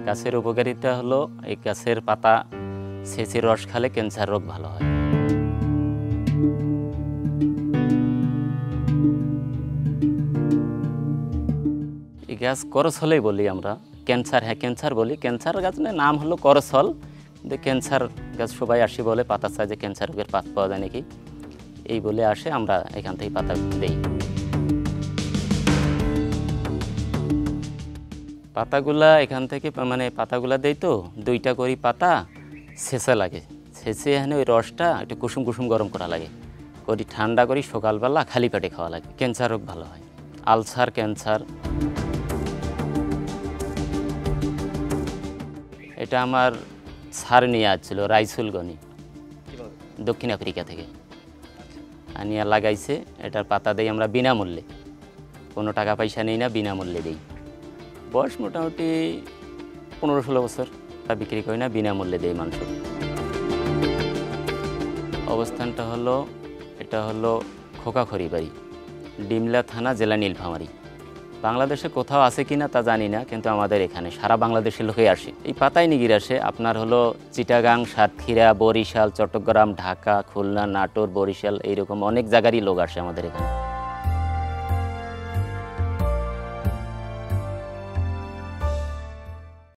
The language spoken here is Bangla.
গাছের উপকারিতা হলো এই গাছের পাতা ছেঁচে রস খেলে ক্যান্সার রোগ ভালো হয়। এই গাছ করছলেই বলি আমরা, ক্যান্সার, হ্যাঁ ক্যান্সার বলি। ক্যান্সার গাছের নাম হলো করছল, কিন্তু ক্যান্সার গাছ সবাই আসি বলে পাতা চায় যে ক্যান্সার রোগের পাত পাওয়া যায় নাকি, এই বলে আসে, আমরা এখান থেকে পাতা দেই। পাতাগুলা এখান থেকে মানে পাতাগুলা দেই তো 2টা করি পাতা ছেঁচা লাগে, ছেঁচে এখানে ওই রসটা একটু কুসুম কুসুম গরম করা লাগে, করি ঠান্ডা করি সকালবেলা খালি পেটে খাওয়া লাগে, ক্যান্সার রোগ ভালো হয়। Ulcer, cancer. এটা আমার স্যার নিয়ে আসছিল রাইসুলগঞ্জ, দক্ষিণ আফ্রিকা থেকে আনিয়া লাগাইছে। এটার পাতা দেই আমরা বিনামূল্যে, কোনো টাকা পয়সা নেই না, বিনামূল্যে দিই। বয়স মোটামুটি 15-16 বছর। বিক্রি করি না, বিনামূল্যে দেই মানুষ। অবস্থানটা হলো, এটা হলো খোকাখড়ি বাড়ি, ডিমলা থানা, জেলা নীলফামারী। বাংলাদেশে কোথাও আছে কিনা তা জানি না, কিন্তু আমাদের এখানে সারা বাংলাদেশের লোকেই আসে। এই পাতাই নিগির আসে আপনার হলো চিটাগাং, সাতক্ষীরা, বরিশাল, চট্টগ্রাম, ঢাকা, খুলনা, নাটোর, বরিশাল, এইরকম অনেক জায়গারই লোক আসে আমাদের এখানে।